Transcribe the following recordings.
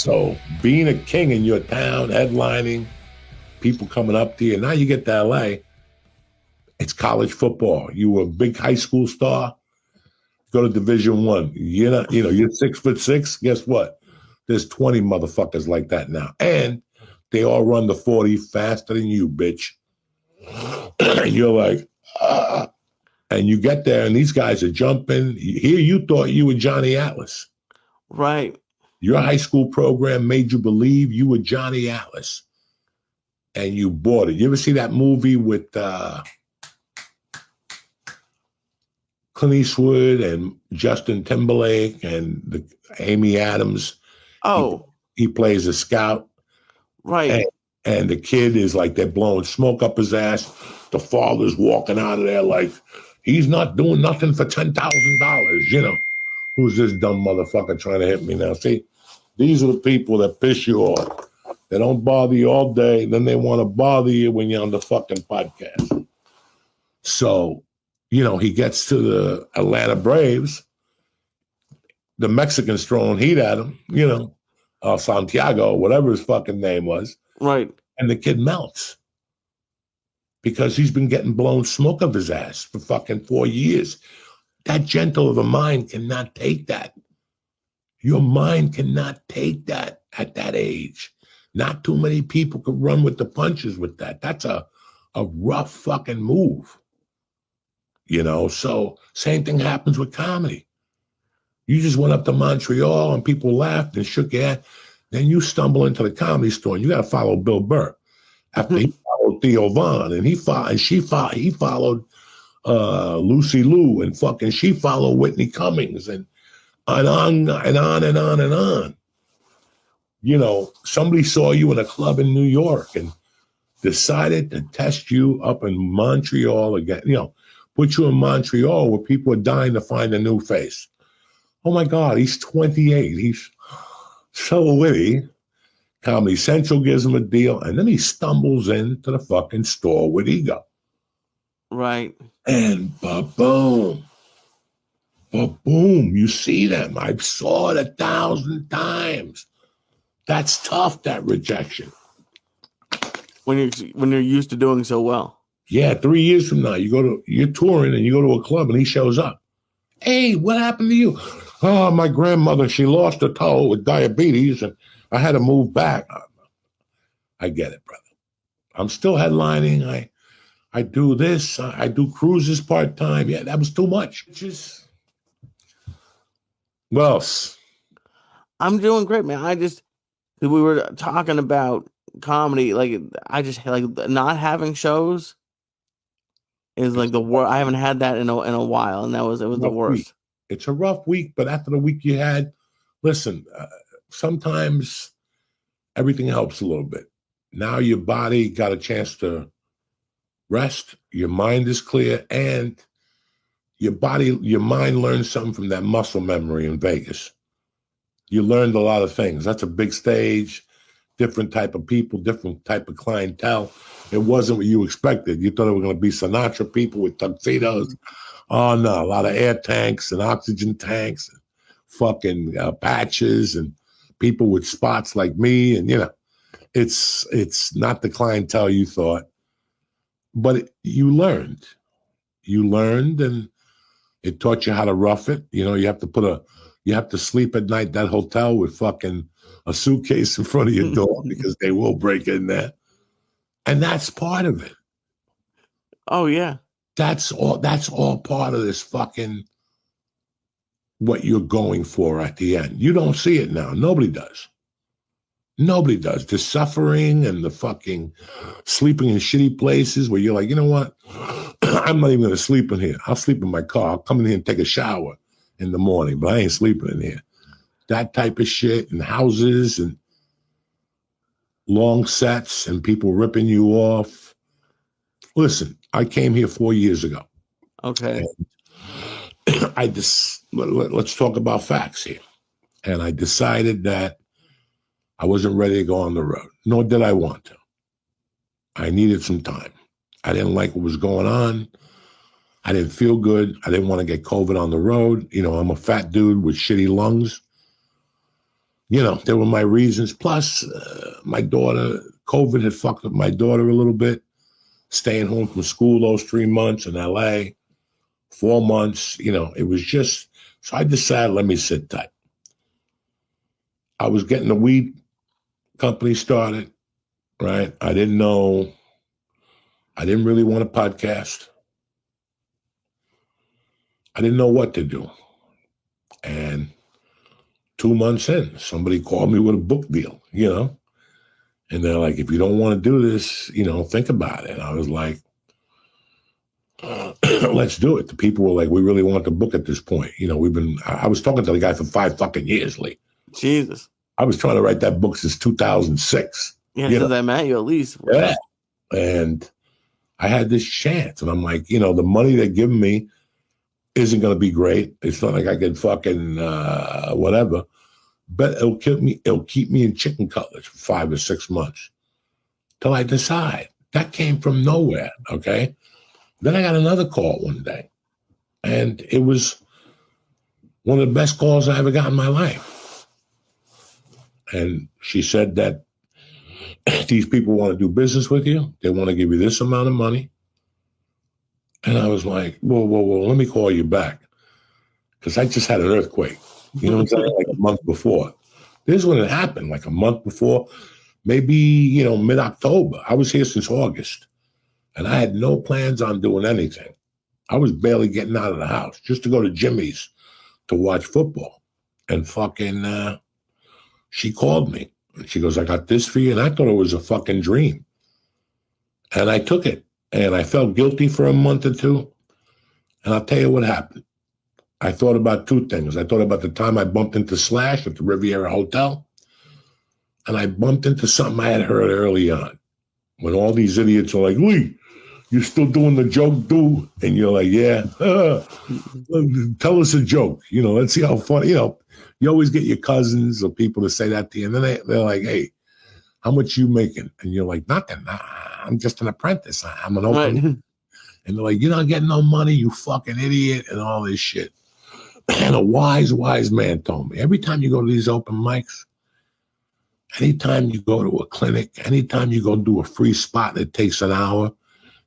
So being a king in your town, headlining, people coming up to you. Now you get to LA, it's college football. You were a big high school star, go to Division I. You're 6'6". Guess what? There's 20 motherfuckers like that now. And they all run the 40 faster than you, bitch. You're like, and you get there and these guys are jumping. Here you thought you were Johnny Atlas. Right. Your high school program made you believe you were Johnny Atlas. And you bought it. You ever see that movie with Clint Eastwood and Justin Timberlake and Amy Adams? Oh. He plays a scout. Right. And the kid is like, they're blowing smoke up his ass. The father's walking out of there like, he's not doing nothing for $10,000, Who's this dumb motherfucker trying to hit me now? See, these are the people that piss you off. They don't bother you all day. Then they want to bother you when you're on the fucking podcast. So, he gets to the Atlanta Braves. The Mexicans throwing heat at him, Santiago, whatever his fucking name was. Right. And the kid melts because he's been getting blown smoke of his ass for fucking 4 years. That gentle of a mind cannot take that. Your mind cannot take that at that age. Not too many people could run with the punches with that. That's a rough fucking move. So same thing happens with comedy. You just went up to Montreal and people laughed and shook your head. Then you stumble into the Comedy Store and you got to follow Bill Burr. After he followed Theo Von and he followed Lucy Liu and she followed Whitney Cummings and on and on and on and on. Somebody saw you in a club in New York and decided to test you up in Montreal again, put you in Montreal where people are dying to find a new face. Oh my God, he's 28. He's so witty. Comedy Central gives him a deal, and then he stumbles into the fucking store with ego. Right. And ba-boom. Ba-boom. You see them. I saw it 1,000 times. That's tough, that rejection. When you're used to doing so well. Yeah, 3 years from now, you're touring and you go to a club and he shows up. Hey, what happened to you? Oh, my grandmother, she lost her toe with diabetes and I had to move back. I get it, brother. I'm still headlining. I do this. I do cruises part-time. Yeah, that was too much. What else? I'm doing great, man. We were talking about comedy. I just not having shows is like the worst. I haven't had that in a while, and it was the worst. Week. It's a rough week, but after the week you had, listen, sometimes everything helps a little bit. Now your body got a chance to rest, your mind is clear, and your mind learns something from that muscle memory in Vegas. You learned a lot of things. That's a big stage, different type of people, different type of clientele. It wasn't what you expected. You thought it were going to be Sinatra people with tuxedos. Oh, no, a lot of air tanks and oxygen tanks and fucking patches and people with spots like me. And, it's not the clientele you thought. But you learned. You learned, and it taught you how to rough it. You have to sleep at night, that hotel with fucking a suitcase in front of your door because they will break in there. And that's part of it. Oh, yeah. That's all part of this fucking what you're going for at the end. You don't see it now. Nobody does. Nobody does. The suffering and the fucking sleeping in shitty places where you're like, you know what? I'm not even going to sleep in here. I'll sleep in my car. I'll come in here and take a shower in the morning, but I ain't sleeping in here. That type of shit, and houses and long sets and people ripping you off. Listen, I came here 4 years ago. Okay. Let's talk about facts here. And I decided that I wasn't ready to go on the road, nor did I want to. I needed some time. I didn't like what was going on. I didn't feel good. I didn't want to get COVID on the road. I'm a fat dude with shitty lungs. There were my reasons. Plus, my daughter, COVID had fucked up my daughter a little bit, staying home from school those 3 months in LA, 4 months. It was just, so I decided, let me sit tight. I was getting the weed company started, right? I didn't really want a podcast. I didn't know what to do. And 2 months in, somebody called me with a book deal, and they're like, if you don't want to do this, think about it. And I was like, let's do it. The people were like, we really want the book at this point. I was talking to the guy for 5 fucking years, Lee. Jesus. I was trying to write that book since 2006. Yeah, since I met you at least. Yeah. And I had this chance. And I'm like, the money they're giving me isn't going to be great. It's not like I can fucking whatever. But it'll keep me in chicken cutlets for 5 or 6 months till I decide. That came from nowhere, okay? Then I got another call one day. And it was one of the best calls I ever got in my life. And she said that these people want to do business with you. They want to give you this amount of money. And I was like, whoa, let me call you back. Because I just had an earthquake. You know what I'm saying? Like a month before. This is when it happened, like a month before, maybe, mid-October. I was here since August. And I had no plans on doing anything. I was barely getting out of the house just to go to Jimmy's to watch football. And fucking, she called me. And she goes, I got this for you. And I thought it was a fucking dream. And I took it. And I felt guilty for a month or two. And I'll tell you what happened. I thought about 2 things. I thought about the time I bumped into Slash at the Riviera Hotel. And I bumped into something I had heard early on. When all these idiots are like, Lee, you still doing the joke, dude? And you're like, yeah. Tell us a joke. Let's see how funny. You always get your cousins or people to say that to you. And then they're like, hey, how much you making? And you're like, nothing. Nah, I'm just an apprentice. I'm an open. Right. And they're like, you're not getting no money, you fucking idiot, and all this shit. And a wise man told me, every time you go to these open mics, anytime you go to a clinic, anytime you go do a free spot that takes an hour,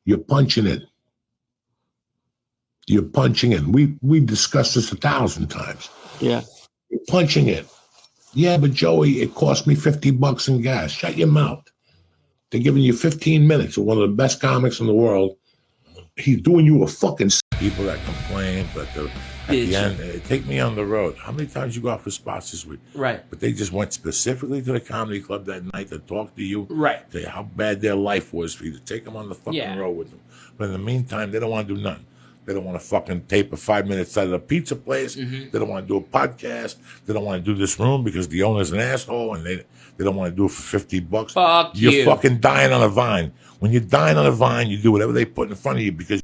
you're punching in. You're punching in. We discussed this 1,000 times. Yeah. You're punching in. Yeah, but Joey, it cost me $50 in gas. Shut your mouth. They're giving you 15 minutes of one of the best comics in the world. He's doing you a fucking... People that complain, but at the end, take me on the road. How many times you go out for spots this week? Right. But they just went specifically to the comedy club that night to talk to you. Right. Tell you how bad their life was for you to take them on the fucking road with them. But in the meantime, they don't want to do nothing. They don't want to fucking tape a 5-minute set at a pizza place. Mm-hmm. They don't want to do a podcast. They don't want to do this room because the owner's an asshole and they don't want to do it for $50. Fuck You're you. fucking dying on a vine. When you're dying on a vine, you do whatever they put in front of you because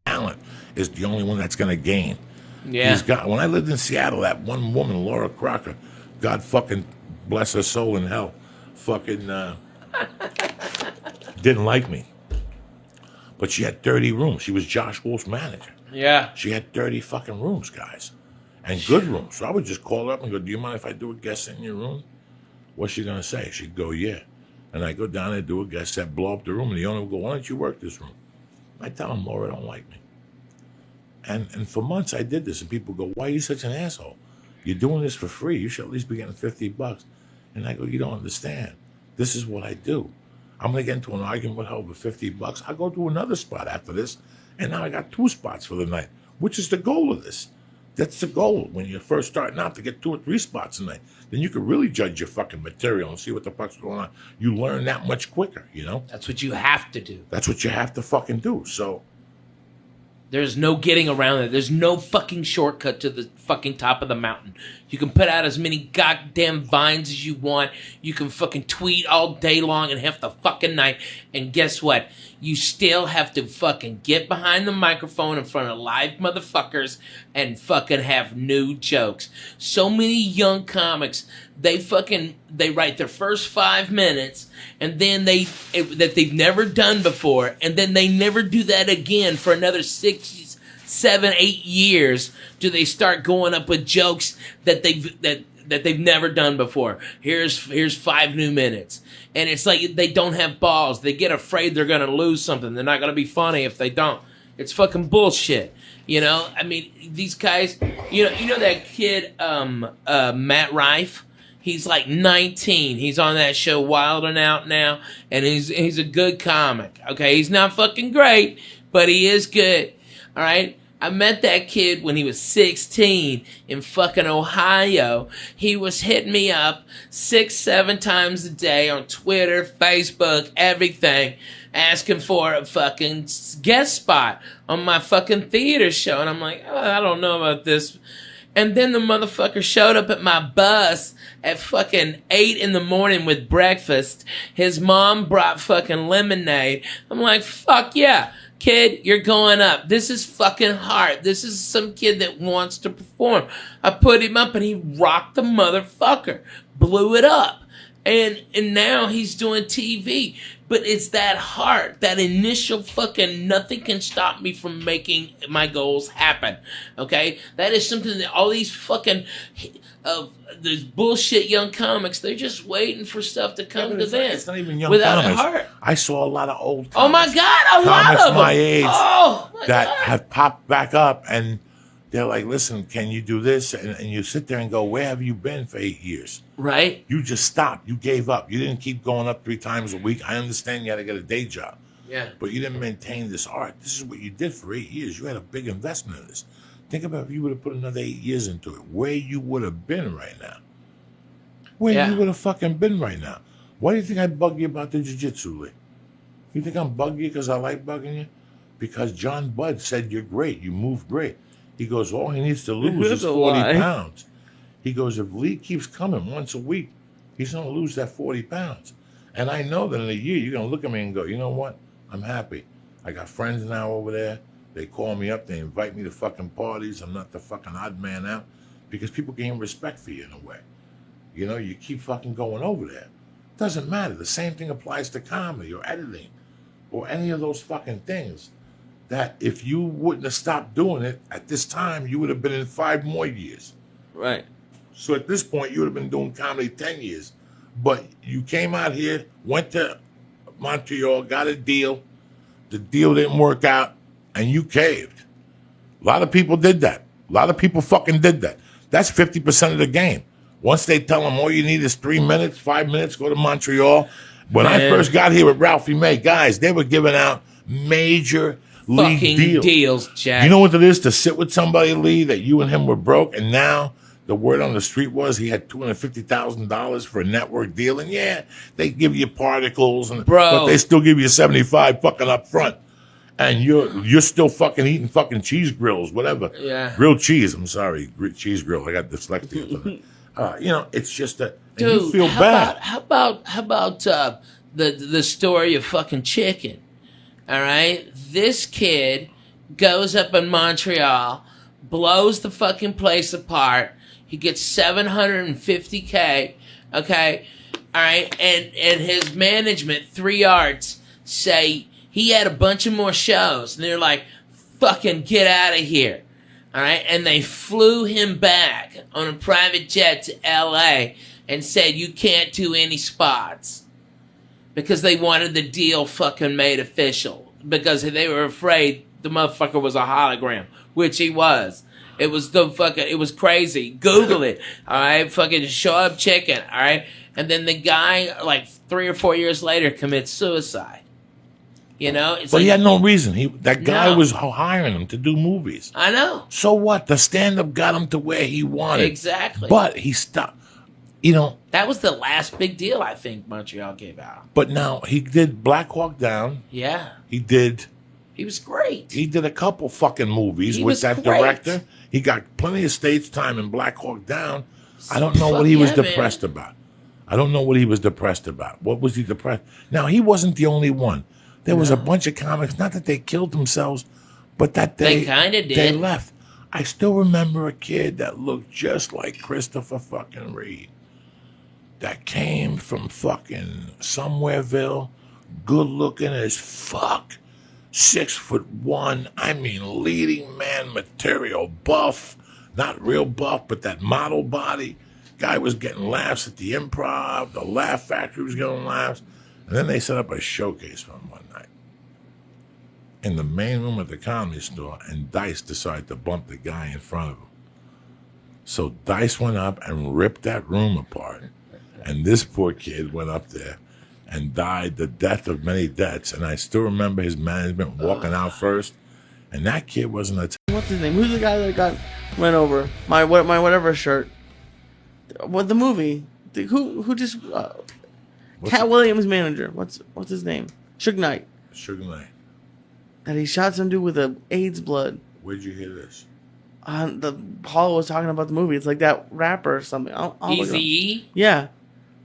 talent is the only one that's going to gain. Yeah. When I lived in Seattle, that one woman, Laura Crocker, God fucking bless her soul in hell, fucking didn't like me. But she had 30 rooms. She was Josh Wolf's manager. Yeah. She had 30 fucking rooms, guys. And good rooms. So I would just call her up and go, do you mind if I do a guest set in your room? What's she going to say? She'd go, yeah. And I go down there, do a guest set, blow up the room, and the owner would go, why don't you work this room? I tell him, Laura don't like me. And for months I did this, and people go, why are you such an asshole? You're doing this for free. You should at least be getting $50. And I go, you don't understand. This is what I do. I'm going to get into an argument with her over $50. I'll go do another spot after this. And now I got 2 spots for the night, which is the goal of this. That's the goal when you're first starting out, to get 2 or 3 spots a night. Then you can really judge your fucking material and see what the fuck's going on. You learn that much quicker, That's what you have to do. That's what you have to fucking do. So there's no getting around it. There's no fucking shortcut to the fucking top of the mountain. You can put out as many goddamn vines as you want. You can fucking tweet all day long and half the fucking night. And guess what? You still have to fucking get behind the microphone in front of live motherfuckers and fucking have new jokes. So many young comics, they write their first 5 minutes and then that they've never done before, and then they never do that again for another 6, 7, 8 years. Do they start going up with jokes that that they've never done before. Here's 5 new minutes. And it's like they don't have balls. They get afraid they're going to lose something. They're not going to be funny if they don't. It's fucking bullshit. You know, I mean, these guys, you know that kid, Matt Rife? He's like 19. He's on that show Wild and Out now, and he's a good comic. Okay, he's not fucking great, but he is good. All right. I met that kid when he was 16 in fucking Ohio. He was hitting me up 6-7 times a day on Twitter, Facebook, everything, asking for a fucking guest spot on my fucking theater show. And I'm like, oh, I don't know about this. And then the motherfucker showed up at my bus at fucking 8 in the morning with breakfast. His mom brought fucking lemonade. I'm like, fuck yeah. Kid, you're going up. This is fucking hard. This is some kid that wants to perform. I put him up and he rocked the motherfucker. Blew it up. And now he's doing TV. But it's that heart, that initial fucking nothing can stop me from making my goals happen. Okay? That is something that all these fucking these bullshit young comics, they're just waiting for stuff to come to them. It's not even young without comics. a heart. I saw a lot of old comics. Oh my God, a lot of them. My age my that God. have popped back up, and they're like, listen, can you do this? And you sit there and go, where have you been for 8 years? Right? You just stopped. You gave up. You didn't keep going up 3 times a week. I understand you had to get a day job. Yeah. But you didn't maintain this art. This is what you did for 8 years. You had a big investment in this. Think about if you would have put another 8 years into it, where you would have been right now. Where you would have fucking been right now. Why do you think I bug you about the jiu-jitsu, Lee? You think I'm bugging you because I like bugging you? Because John Budd said you're great. You move great. He goes, all he needs to lose is 40 pounds. He goes, if Lee keeps coming once a week, he's going to lose that 40 pounds. And I know that in a year, you're going to look at me and go, you know what? I'm happy. I got friends now over there. They call me up. They invite me to fucking parties. I'm not the fucking odd man out because people gain respect for you in a way. You know, you keep fucking going over there. Doesn't matter. The same thing applies to comedy or editing or any of those fucking things. That if you wouldn't have stopped doing it at this time, you would have been in 5 more years. Right. So at this point, you would have been doing comedy 10 years. But you came out here, went to Montreal, got a deal. The deal didn't work out, and you caved. A lot of people did that. A lot of people fucking did that. That's 50% of the game. Once they tell them all you need is 3 minutes, 5 minutes, go to Montreal. When I first got here with Ralphie May, guys, they were giving out major Fucking league deals, Jack. You know what it is to sit with somebody, Lee, that you and him were broke, and now the word on the street was he had $250,000 for a network deal, and yeah, they give you particles, but they still give you $75 fucking up front, and you're still fucking eating fucking cheese grills, whatever. Yeah. Grilled cheese. I'm sorry, cheese grill. I got dyslexia. You know, it's just that you feel bad. How about the story of fucking chicken? All right, this kid goes up in Montreal, blows the fucking place apart. He gets $750K. Okay, all right, and his management, 3 Arts, say he had a bunch of more shows, and they're like, "Fucking get out of here." All right, and they flew him back on a private jet to LA and said, "You can't do any spots." Because they wanted the deal fucking made official. Because they were afraid the motherfucker was a hologram. Which he was. It was it was crazy. Google it. Alright? Fucking show up chicken. Alright? And then the guy, like 3 or 4 years later, commits suicide. You know? It's But he had no reason. That guy was hiring him to do movies. I know. So what? The stand-up got him to where he wanted. Exactly. But he stopped. You know, that was the last big deal I think Montreal gave out. But now he did Black Hawk Down. Yeah. He was great. He did a couple fucking movies with that director. He got plenty of stage time in Black Hawk Down. I don't know what he was depressed about. I don't know what he was depressed about. What was he depressed? Now, he wasn't the only one. There was a bunch of comics, not that they killed themselves, but that they kind of did. They left. I still remember a kid that looked just like Christopher fucking Reed. That came from fucking Somewhereville, good looking as fuck, 6'1", I mean leading man material, buff, not real buff, but that model body. guy was getting laughs at the Improv. The Laugh Factory was getting laughs. And then they set up a showcase for him one night in the main room at the Comedy Store, and Dice decided to bump the guy in front of him. So Dice went up and ripped that room apart. And this poor kid went up there and died the death of many deaths. And I still remember his management walking out first. And that kid wasn't a... What's his name? Who's the guy that got run over? My whatever shirt. What the movie? Who just... Cat Williams' manager. What's his name? Suge Knight. Suge Knight. That he shot some dude with a AIDS blood. Where'd you hear this? Paul was talking about the movie. It's like that rapper or something. Eazy-E? Yeah.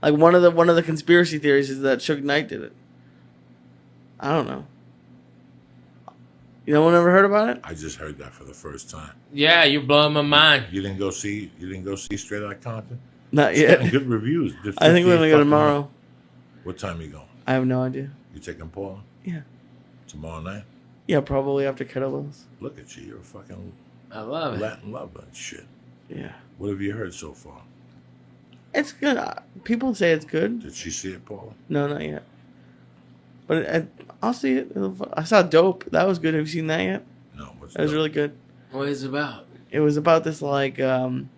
Like one of the conspiracy theories is that Suge Knight did it. I don't know. You no one ever heard about it? I just heard that for the first time. Yeah, you're blowing my mind. You didn't go see Straight Outta Compton? Not It's yet. getting good reviews. I think we're gonna go tomorrow. What time you going? I have no idea. You taking Paula? Yeah. Tomorrow night? Yeah, probably after kettlebells. Look at you. You're a fucking I love it. Latin lover and shit. Yeah. What have you heard so far? It's good. People say it's good. Did she see it, Paula? No, not yet. But I'll see it. I saw Dope. That was good. Have you seen that yet? No. What's That was Dope? really good. What is it about? It was about this nerdy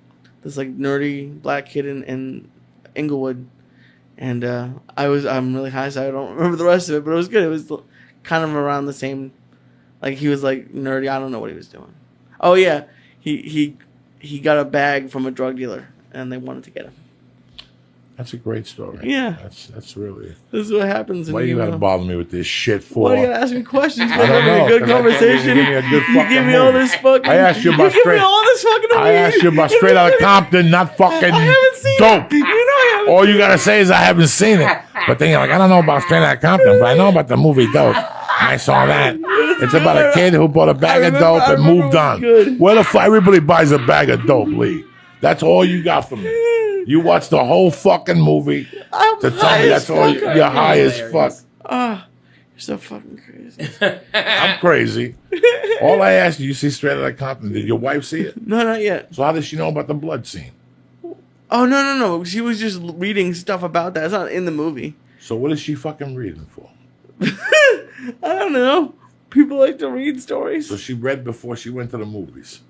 black kid in Inglewood, and I'm really high, so I don't remember the rest of it. But it was good. It was kind of around the same. Like he was like nerdy. I don't know what he was doing. Oh yeah, he got a bag from a drug dealer, and they wanted to get him. That's a great story. Yeah. That's really... This is what happens. Why you gotta bother me with this shit for? Why do you gotta ask me questions? I We're don't having know, a good 'cause I thought conversation. you give me a good You fucking give me all movie. this fucking... I asked you about give me Straight... all this fucking I asked you about Straight Outta Compton, not fucking I haven't seen Dope. it. You know I haven't All you gotta say is I haven't seen it. But then you're like, I don't know about Straight Outta Compton, but I know about the movie Dope. I saw that. It's about a kid who bought a bag of dope and moved on. Where the fuck everybody buys a bag of dope, Lee? That's all you got from me. You watched the whole fucking movie to tell me that's all you're high as fuck. Ah, you're so fucking crazy. I'm crazy. All I asked you see Straight Outta Compton. Did your wife see it? No, not yet. So how does she know about the blood scene? Oh, no. She was just reading stuff about that. It's not in the movie. So what is she fucking reading for? I don't know. People like to read stories. So she read before she went to the movies.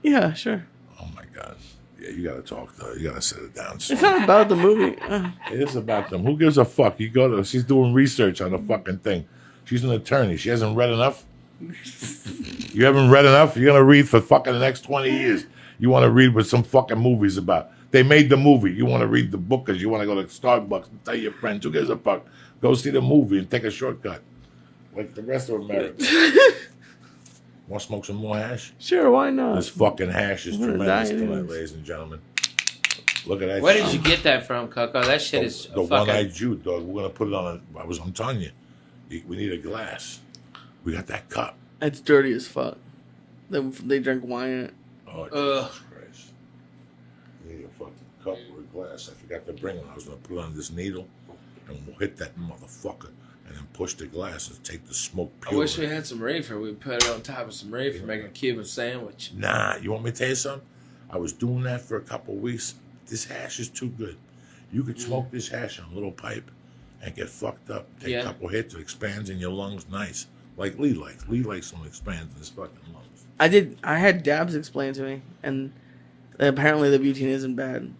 Yeah, sure. Oh my God. Yeah, you gotta talk to her. You gotta sit her down. It's not about the movie. It is about them. Who gives a fuck? You go to. She's doing research on the fucking thing. She's an attorney. She hasn't read enough. You haven't read enough. You're gonna read for fucking the next 20 years. You want to read what some fucking movie's about. They made the movie. You want to read the book because you want to go to Starbucks and tell your friends. Who gives a fuck? Go see the movie and take a shortcut, like the rest of America. Want to smoke some more hash? Sure, why not? This fucking hash is I'm gonna tremendous die tonight, anyways. ladies and gentlemen. Look at that. Where shit. did you get that from, Coco? That shit is The fucking... one-eyed Jew, dog. We're gonna put it on a. I'm telling you, we need a glass. We got that cup. It's dirty as fuck. They drink wine in it. Oh, Ugh. Jesus Christ! We need a fucking cup or a glass. I forgot to bring it. I was gonna put it on this needle, and we'll hit that motherfucker, and then push the glass and take the smoke I pure. wish we had some reefer. We'd put it on top of some reefer, make a Cuban sandwich. Nah, you want me to tell you something? I was doing that for a couple of weeks. This hash is too good. You could smoke this hash on a little pipe and get fucked up. Take a couple hits, it expands in your lungs nice. Like Lee likes. Lee likes when it expands in his fucking lungs. I had Dabs explain to me, and apparently the butane isn't bad.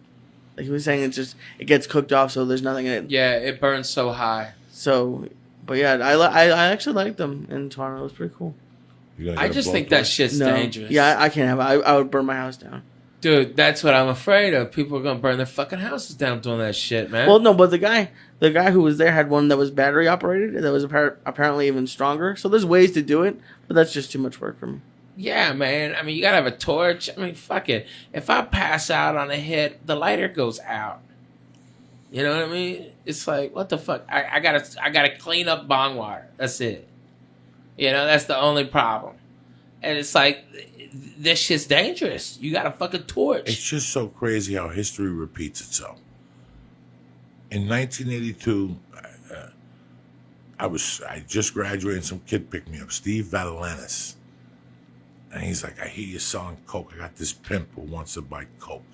Like he was saying, it gets cooked off, so there's nothing in it. Yeah, it burns so high. So, but yeah, I actually liked them in Toronto. It was pretty cool. I just think that shit's dangerous. Yeah, I can't have it. I would burn my house down. Dude, that's what I'm afraid of. People are gonna burn their fucking houses down doing that shit, man. Well, no, but the guy who was there had one that was battery operated that was apparently even stronger. So there's ways to do it, but that's just too much work for me. Yeah, man. I mean, you gotta have a torch. I mean, fuck it. If I pass out on a hit, the lighter goes out. You know what I mean? It's like, what the fuck? I gotta clean up bong water. That's it. You know, that's the only problem. And it's like, this shit's dangerous. You got a fucking torch. It's just so crazy how history repeats itself. In 1982, I just graduated. Some kid picked me up, Steve Vadalanis, and he's like, "I hear you selling coke. I got this pimp who wants to buy coke."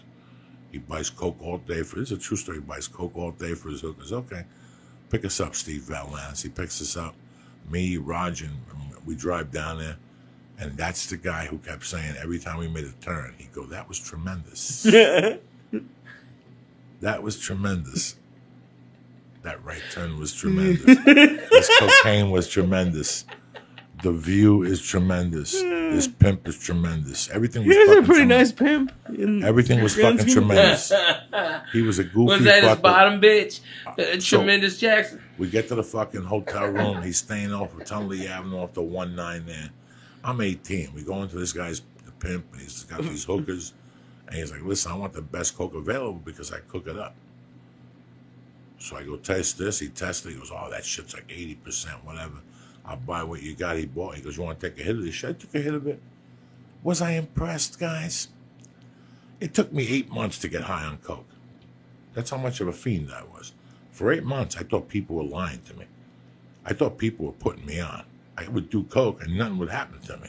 He buys coke all day for. This is a true story. He buys coke all day for his hookers. Okay, pick us up, Steve Valance. He picks us up. Me, Raj, and we drive down there. And that's the guy who kept saying every time we made a turn, he'd go, "That was tremendous." That was tremendous. That right turn was tremendous. This cocaine was tremendous. The view is tremendous. This pimp is tremendous. Everything was He was a fucking pretty tremendous. nice pimp. Everything was fucking tremendous. He was a goofy Was that his fucker. bottom bitch? So- Tremendous Jackson. We get to the fucking hotel room. He's staying off of Tunley Avenue off the 19 there. I'm 18. We go into this guy's the pimp, and he's got these hookers. And he's like, "Listen, I want the best coke available because I cook it up." So I go test this. He tests it. He goes, "Oh, that shit's like 80%, whatever. I'll buy what you got." He bought. He goes, "You want to take a hit of this shit?" I took a hit of it. Was I impressed, guys? It took me 8 months to get high on coke. That's how much of a fiend I was. For 8 months, I thought people were lying to me. I thought people were putting me on. I would do coke and nothing would happen to me.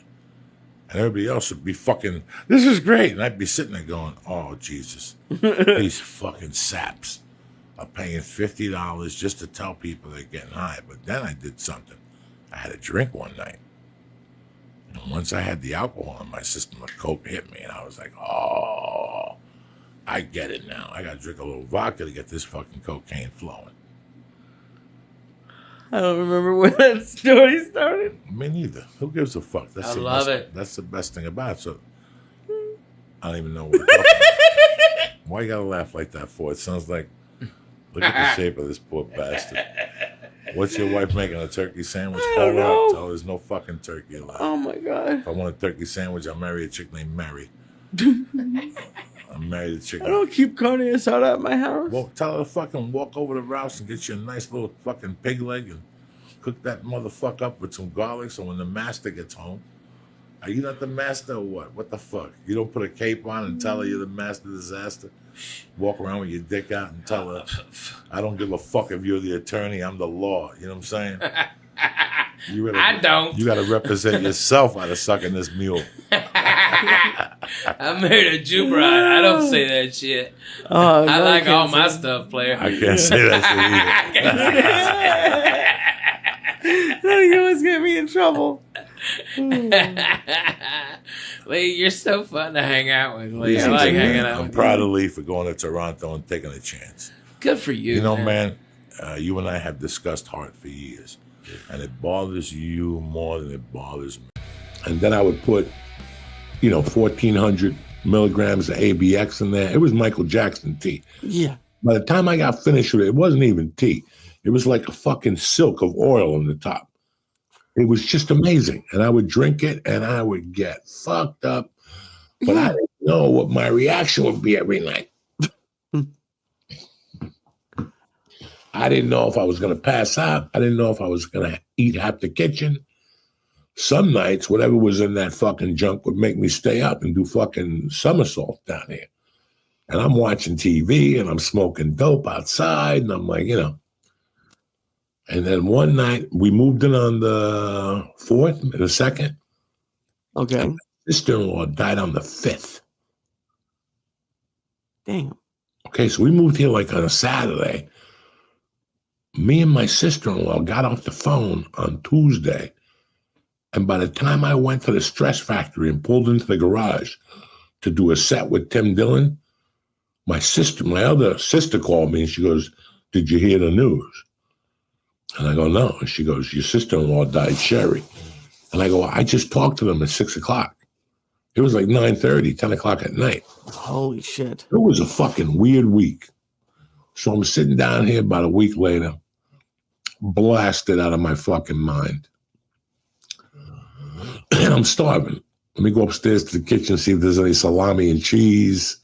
And everybody else would be fucking, "This is great." And I'd be sitting there going, "Oh, Jesus. These fucking saps are paying $50 just to tell people they're getting high." But then I did something. I had a drink one night. And once I had the alcohol in my system, the coke hit me. And I was like, "Oh, I get it now. I got to drink a little vodka to get this fucking cocaine flowing." I don't remember when that story started. Me neither. Who gives a fuck? I love it. That's the best thing about it. So I don't even know what we're talking about. Why you gotta laugh like that for? It sounds like, look at the shape of this poor bastard. What's your wife making, a turkey sandwich? I Call don't her know. up. Tell her there's no fucking turkey allowed. Oh my god. If I want a turkey sandwich, I'll marry a chick named Mary. I'm married a chick. I don't keep carne asada at my house. Well, tell her to fucking walk over to Rouse and get you a nice little fucking pig leg and cook that motherfucker up with some garlic so when the master gets home. Are you not the master or what? What the fuck? You don't put a cape on and tell her you're the master disaster? Walk around with your dick out and tell her, "I don't give a fuck if you're the attorney, I'm the law." You know what I'm saying? I don't. You gotta represent yourself out of sucking this mule. I married a Jew bride. I don't say that shit. Oh, I no, like can't all say my that. stuff, player. I can't say that shit either. You always get me in trouble. Lee, you're so fun to hang out with, Lee. I Listen, like man, hanging out I'm with proud of Lee for going to Toronto and taking a chance. you. Good for you. You know, man, you and I have discussed heart for years, and it bothers you more than it bothers me. And then I would put, 1,400 milligrams of ABX in there. It was Michael Jackson tea. Yeah. By the time I got finished with it, it wasn't even tea. It was like a fucking silk of oil on the top. It was just amazing. And I would drink it and I would get fucked up. But I didn't know what my reaction would be every night. I didn't know if I was going to pass out. I didn't know if I was going to eat half the kitchen. Some nights, whatever was in that fucking junk would make me stay up and do fucking somersaults down here. And I'm watching TV and I'm smoking dope outside. And I'm like, And then one night, we moved in on the 4th and the 2nd. Okay. And my sister-in-law died on the 5th. Damn. Okay, so we moved here like on a Saturday. Me and my sister-in-law got off the phone on Tuesday. And by the time I went to the Stress Factory and pulled into the garage to do a set with Tim Dillon, my other sister called me and she goes, "Did you hear the news?" And I go, "No." And she goes, "Your sister-in-law died, Sherry." And I go, "I just talked to them at 6 o'clock. It was like 9:30, 10 o'clock at night." Holy shit. It was a fucking weird week. So I'm sitting down here about a week later, blasted out of my fucking mind. And I'm starving. Let me go upstairs to the kitchen, see if there's any salami and cheese,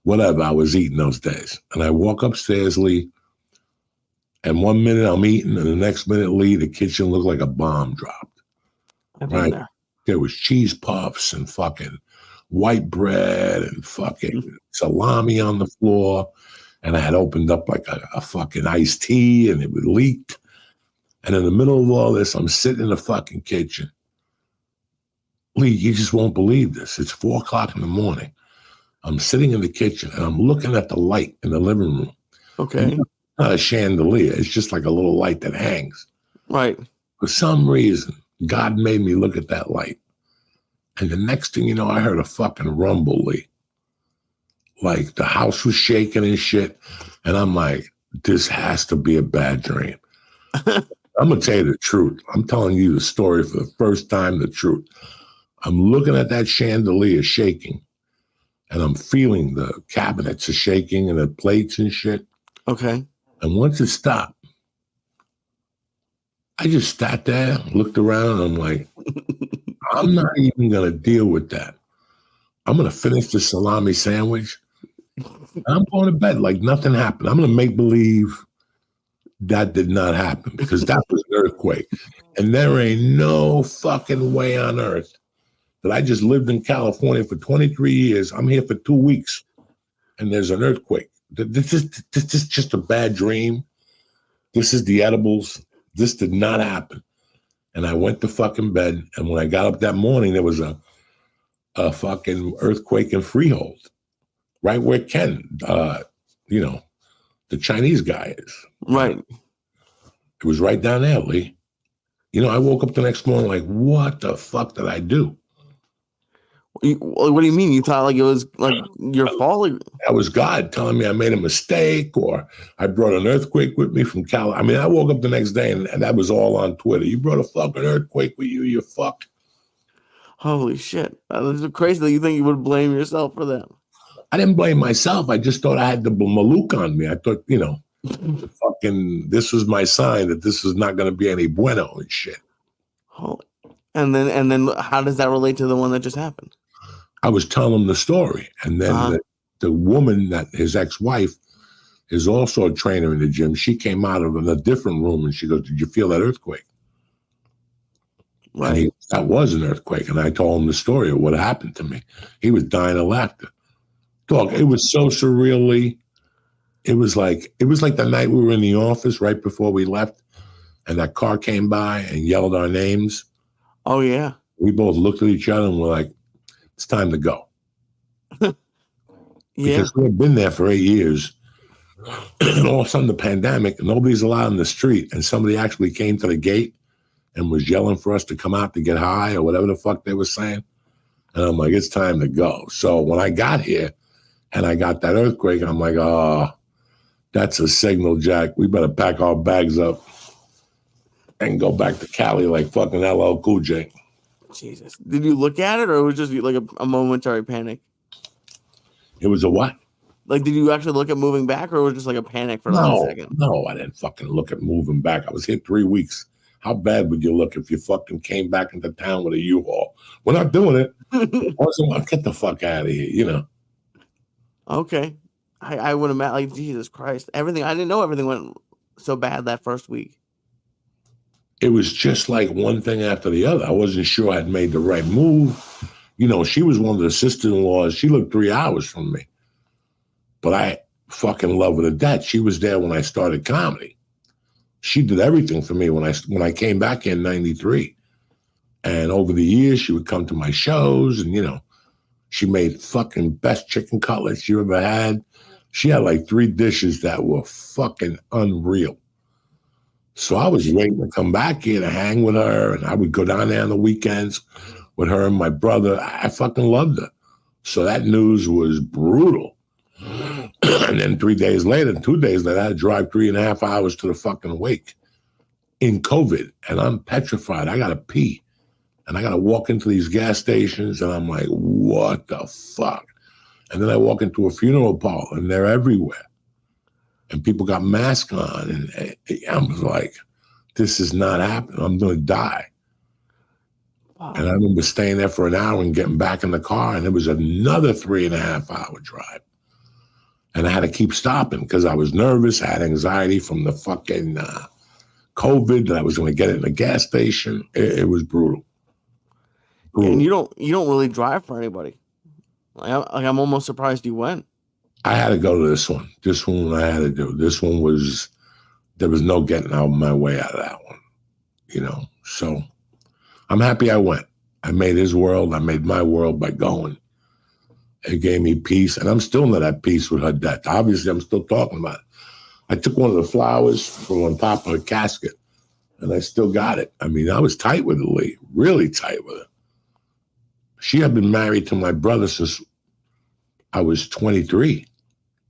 whatever I was eating those days. And I walk upstairs, Lee, and 1 minute I'm eating, and the next minute, Lee, the kitchen looked like a bomb dropped. I've been Right. there. There was cheese puffs and fucking white bread and fucking salami on the floor. And I had opened up like a fucking iced tea and it would leak. And in the middle of all this, I'm sitting in the fucking kitchen. Lee, you just won't believe this. It's 4 o'clock in the morning. I'm sitting in the kitchen and I'm looking at the light in the living room. Okay. It's not a chandelier. It's just like a little light that hangs. Right. For some reason, God made me look at that light. And the next thing you know, I heard a fucking rumble, Lee. Like the house was shaking and shit. And I'm like, this has to be a bad dream. I'm going to tell you the truth. I'm telling you the story for the first time, the truth. I'm looking at that chandelier shaking, and I'm feeling the cabinets are shaking and the plates and shit. Okay. And once it stopped, I just sat there, looked around, and I'm like, I'm not even going to deal with that. I'm going to finish the salami sandwich. And I'm going to bed like nothing happened. I'm going to make believe that did not happen because that was an earthquake. And there ain't no fucking way on earth that I just lived in California for 23 years. I'm here for 2 weeks and there's an earthquake. This is just a bad dream. This is the edibles. This did not happen. And I went to fucking bed. And when I got up that morning, there was a fucking earthquake in Freehold, right where Ken, the Chinese guy is. Right. It was right down there, Lee. I woke up the next morning like, what the fuck did I do? What do you mean? You thought like it was like your fault? That was God telling me I made a mistake or I brought an earthquake with me from Cal. I mean, I woke up the next day and that was all on Twitter. You brought a fucking earthquake with you, you fuck. Holy shit. That's crazy that you think you would blame yourself for that. I didn't blame myself. I just thought I had the malouk on me. I thought, fucking, this was my sign that this was not going to be any bueno and shit. Holy. And then how does that relate to the one that just happened? I was telling him the story. And then the woman, that his ex-wife, is also a trainer in the gym. She came out of a different room and she goes, did you feel that earthquake? Right. And that was an earthquake. And I told him the story of what happened to me. He was dying of laughter. Dog, it was so surreally. It was like the night we were in the office right before we left and that car came by and yelled our names. Oh, yeah. We both looked at each other and were like, it's time to go. Yeah. Because we had been there for 8 years. And all of a sudden the pandemic, nobody's allowed in the street. And somebody actually came to the gate and was yelling for us to come out to get high or whatever the fuck they were saying. And I'm like, it's time to go. So when I got here and I got that earthquake, I'm like, oh, that's a signal, Jack. We better pack our bags up and go back to Cali like fucking LL Cool J. Jesus. Did you look at it or it was just like a momentary panic? It was a what? Like, did you actually look at moving back or was it just like a panic for like a second? No, I didn't fucking look at moving back. I was here 3 weeks. How bad would you look if you fucking came back into town with a U-Haul? We're not doing it. Get the fuck out of here, Okay. I would imagine, like, Jesus Christ. I didn't know everything went so bad that first week. It was just like one thing after the other. I wasn't sure I'd made the right move. She was one of the sister-in-laws. She lived 3 hours from me. But I fucking love her to death. She was there when I started comedy. She did everything for me when I came back in 93. And over the years, she would come to my shows and, she made fucking best chicken cutlets you ever had. She had like 3 dishes that were fucking unreal. So I was waiting to come back here to hang with her, and I would go down there on the weekends with her and my brother. I fucking loved her. So that news was brutal. And then 2 days later, I had to drive 3.5 hours to the fucking wake in COVID. And I'm petrified. I got to pee. And I got to walk into these gas stations, and I'm like, what the fuck? And then I walk into a funeral parlor, and they're everywhere. And people got masks on. And I was like, this is not happening. I'm going to die. Wow. And I remember staying there for an hour and getting back in the car, and it was another 3.5 hour drive. And I had to keep stopping because I was nervous. I had anxiety from the fucking COVID that I was going to get it in a gas station. It was brutal. And you don't really drive for anybody. I'm almost surprised you went. I had to go to this one. This one I had to do. This one there was no getting out of my way out of that one. So I'm happy I went. I made his world. I made my world by going. It gave me peace, and I'm still not at peace with her death. Obviously, I'm still talking about it. I took one of the flowers from on top of her casket, and I still got it. I mean, I was tight with her, Lee, really tight with her. She had been married to my brother since I was 23.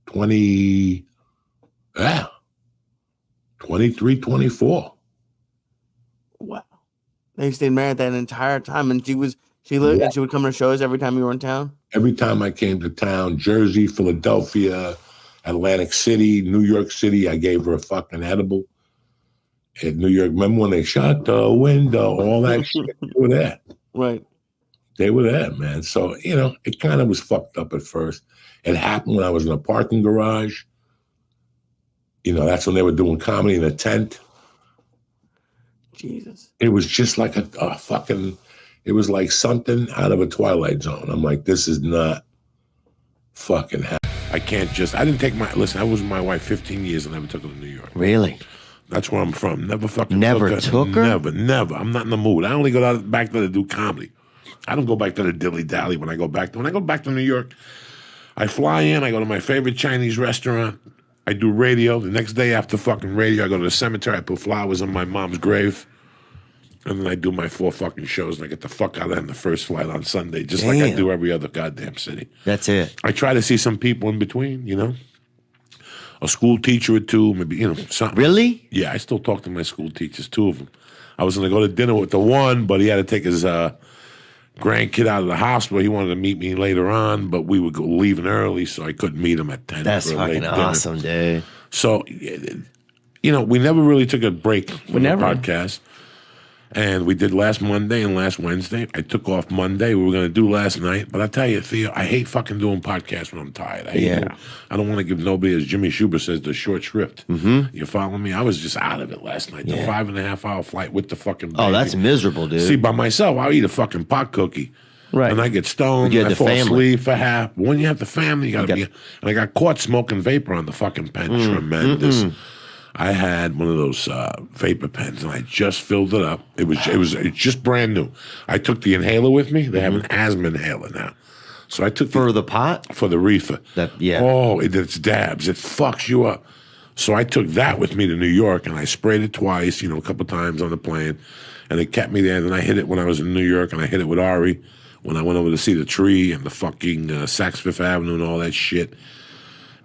23, 24. Wow. They stayed married that entire time, and she would come to shows every time you were in town. Every time I came to town, Jersey, Philadelphia, Atlantic City, New York City, I gave her a fucking edible. In New York, remember when they shut the window, all that shit? They were there. Right. They were there, man. So, it kind of was fucked up at first. It happened when I was in a parking garage. That's when they were doing comedy in a tent. Jesus. It was just like a fucking, it was like something out of a Twilight Zone. I'm like, this is not fucking happening. I didn't take listen, I was with my wife 15 years and never took her to New York. Really? That's where I'm from. Never fucking took her? Never. I'm not in the mood. I only go back there to do comedy. I don't go back to the dilly-dally when I go back to New York. I fly in, I go to my favorite Chinese restaurant. I do radio. The next day after fucking radio, I go to the cemetery. I put flowers on my mom's grave. And then I do my 4 fucking shows, and I get the fuck out of there on the first flight on Sunday, just like I do every other goddamn city. That's it. I try to see some people in between, A school teacher or two, maybe, something. Really? Yeah, I still talk to my school teachers, 2 of them. I was going to go to dinner with the one, but he had to take his grandkid out of the hospital. He wanted to meet me later on, but we were leaving early, so I couldn't meet him at 10. That's fucking awesome, dude. So, we never really took a break from the podcast. And we did last Monday and last Wednesday. I took off Monday. We were going to do last night. But I tell you, Theo, I hate fucking doing podcasts when I'm tired. I don't want to give nobody, as Jimmy Schubert says, the short shrift. Mm-hmm. You follow me? I was just out of it last night. The 5.5-hour flight with the fucking baby. Oh, that's miserable, dude. See, by myself, I'll eat a fucking pot cookie. Right. And I get stoned. And I fall asleep for half. When you have the family, you got to be. And I got caught smoking vapor on the fucking pen. Tremendous. I had one of those vapor pens, and I just filled it up. It's just brand new. I took the inhaler with me. They have an asthma inhaler now. So I took the pot? For the reefer. Oh, it's dabs. It fucks you up. So I took that with me to New York, and I sprayed it twice, a couple times on the plane, and it kept me there. And then I hit it when I was in New York, and I hit it with Ari when I went over to see the tree and the fucking Saks Fifth Avenue and all that shit.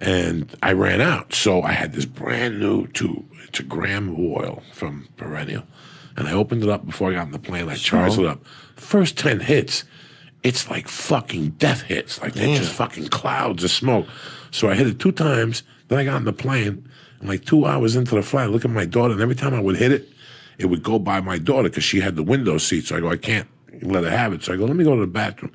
And I ran out. So I had this brand new tube. It's a gram of oil from Perennial. And I opened it up before I got on the plane. I charged it up. First 10 hits, it's like fucking death hits. Like they're just fucking clouds of smoke. So I hit it 2 times. Then I got on the plane. And like 2 hours into the flight, I look at my daughter. And every time I would hit it, it would go by my daughter because she had the window seat. So I go, I can't let her have it. So I go, let me go to the bathroom.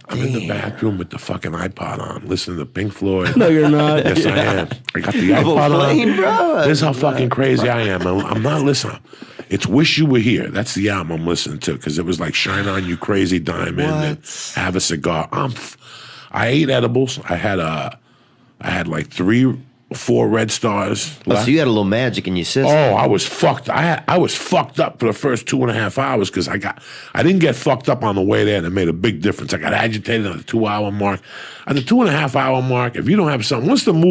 I'm in the bathroom with the fucking iPod on, listening to Pink Floyd. No, you're not. Yes, I am. I got the iPod on. Bro. This is how fucking crazy I am. I'm not listening. It's Wish You Were Here. That's the album I'm listening to because it was like Shine On You Crazy Diamond and Have a Cigar. I ate edibles. I had like 3 4 red stars. Oh, so you had a little magic in your system. Oh, I was fucked. I was fucked up for the first 2.5 hours because I didn't get fucked up on the way there, and it made a big difference. I got agitated on the 2-hour mark. At the 2.5-hour mark, if you don't have something,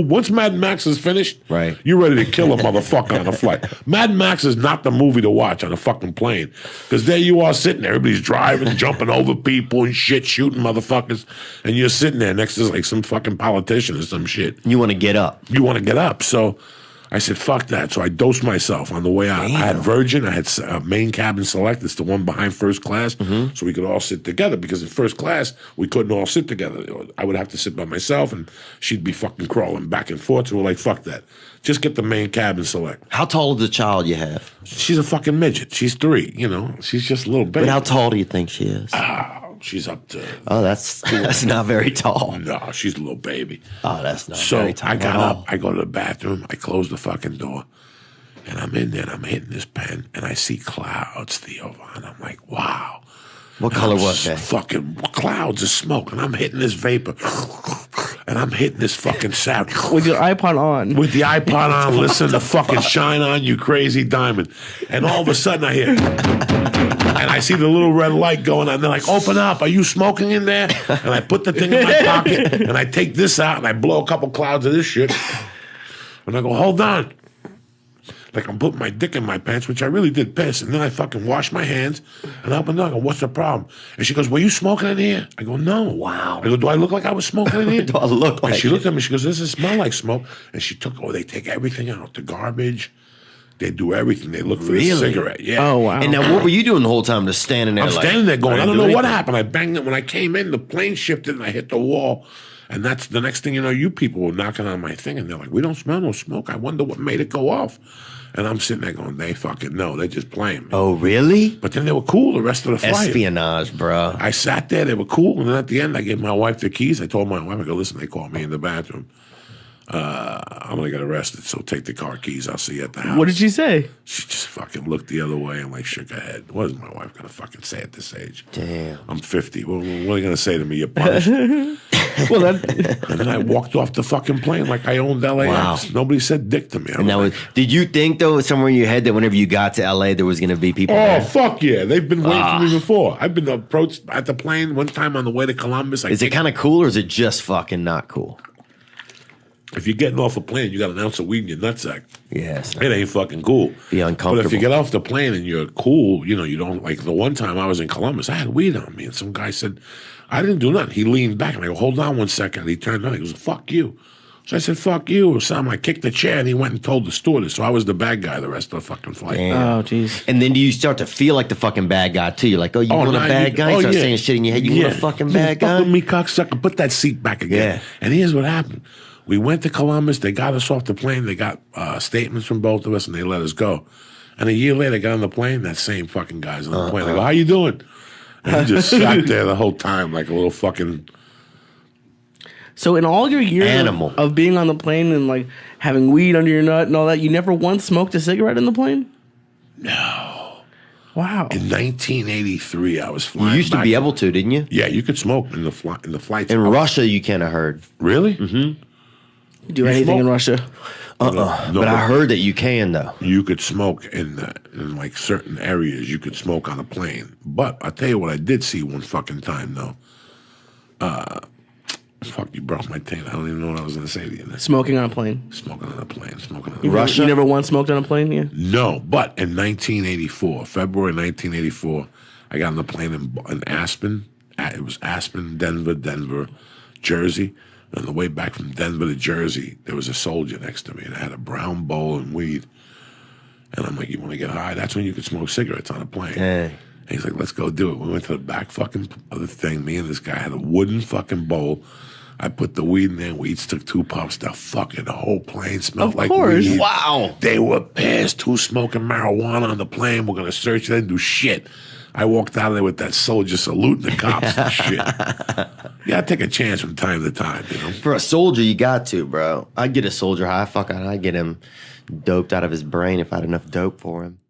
once Mad Max is finished, right, you're ready to kill a motherfucker on a flight. Mad Max is not the movie to watch on a fucking plane because there you are sitting there, everybody's driving, jumping over people and shit, shooting motherfuckers, and you're sitting there next to like some fucking politician or some shit. You want to get up. You want to get up. So I said, fuck that. So I dosed myself on the way out. Damn. I had Virgin. I had main cabin select. It's the one behind first class. Mm-hmm. So we could all sit together because in first class, we couldn't all sit together. I would have to sit by myself and she'd be fucking crawling back and forth. So we're like, fuck that. Just get the main cabin select. How tall is the child you have? She's a fucking midget. She's 3, She's just a little baby. But how tall do you think she is? She's up to... Oh, that's not very tall. No, she's a little baby. Oh, that's not very tall. So I got up, I go to the bathroom, I close the fucking door, and I'm in there and I'm hitting this pen, and I see clouds, Theo, and I'm like, wow. What color was that? Fucking clouds of smoke, and I'm hitting this vapor, and I'm hitting this fucking sound. With your iPod on. With the iPod on, listen to fucking Shine On You Crazy Diamond. And all of a sudden I hear... And I see the little red light going on. They're like, open up. Are you smoking in there? And I put the thing in my pocket, and I take this out, and I blow a couple clouds of this shit. And I go, hold on. Like I'm putting my dick in my pants, which I really did piss. And then I fucking wash my hands, and I open the door. I go, what's the problem? And she goes, were you smoking in here? I go, no. Wow. I go, do I look like I was smoking in here? Do I look like And she it? looked at me. She goes, does it smell like smoke? And she took, they take everything out, the garbage. They do everything. They look for the cigarette. Yeah. Oh, wow. And now, what were you doing the whole time? Just standing there? I'm like, standing there going, I don't know what anything? happened. I banged it. When I came in, the plane shifted and I hit the wall. And that's the next thing you know, you people were knocking on my thing and they're like, we don't smell no smoke. I wonder what made it go off. And I'm sitting there going, they fucking know. They're just playing me. Oh, really? But then they were cool the rest of the flight. Espionage, bro. I sat there. They were cool. And then at the end, I gave my wife the keys. I told my wife, I go, listen, they called me in the bathroom. I'm going to get arrested, so take the car keys. I'll see you at the house. What did she say? She just fucking looked the other way and like shook her head. What is my wife going to fucking say at this age? Damn. I'm 50. What are you going to say to me? You're punished. Well, that, And then I walked off the fucking plane like I owned LAX. Wow. Nobody said dick to me. I And that was, did you think, though, somewhere in your head that whenever you got to LA, there was going to be people oh, there? fuck yeah. They've been waiting for me before. I've been approached at the plane one time on the way to Columbus. Is it kind of cool or is it just fucking not cool? If you're getting off a plane, you got an ounce of weed in your nutsack. Yes. It ain't fucking cool. Be uncomfortable. But if you get off the plane and you're cool, you know, you don't, like the one time I was in Columbus, I had weed on me. And some guy said, I didn't do nothing. He leaned back and I go, hold on 1 second. He turned on. He goes, fuck you. So I said, fuck you or something. I kicked the chair and he went and told the stewardess. So I was the bad guy the rest of the fucking flight. Damn. oh, jeez. And then do you start to feel like the fucking bad guy, too? You're like, oh, you want a nah, bad guy? You start yeah. saying shit in your head. You want a fucking bad Fuck guy? with me, cocksucker. Put that seat back again. Yeah. And here's what happened. We went to Columbus. They got us off the plane. They got statements from both of us, and they let us go. And a year later, I got on the plane. That same fucking guy's on the plane. I go, how you doing? And he just sat there the whole time like a little fucking... So in all your years Animal. of being on the plane and like having weed under your nut and all that, you never once smoked a cigarette in the plane? No. Wow. In 1983, I was You flying used to back be from- able to, didn't you? Yeah, you could smoke in the flights. In Russia, you kind of heard. Really? Mm-hmm. Do anything in smoke? Russia? No, But I heard that you can, though. you could smoke in like certain areas. You could smoke on a plane. But I'll tell you what I did see one fucking time, though. Fuck, you broke my taint. I don't even know what I was going to say to you. Smoking on a plane. Smoking on a plane. Smoking on a You plane. Russia? You never once smoked on a plane? Yeah. No, but in 1984, February 1984, I got on the plane in Aspen. It was Aspen, Denver, Jersey. And on the way back from Denver to Jersey, there was a soldier next to me, and I had a brown bowl and weed. And I'm like, you want to get high? That's when you could smoke cigarettes on a plane. Dang. And he's like, let's go do it. We went to the back fucking of the thing. Me and this guy had a wooden fucking bowl. I put the weed in there. We each took 2 puffs. The whole plane smelled Of like course. weed. Wow. They were pissed. Who's smoking marijuana on the plane? We're going to search. They didn't do shit. I walked out of there with that soldier saluting the cops and shit. You got to take a chance from time to time, you know? For a soldier, you got to, bro. I'd get a soldier high. Fuck, I'd get him doped out of his brain if I had enough dope for him.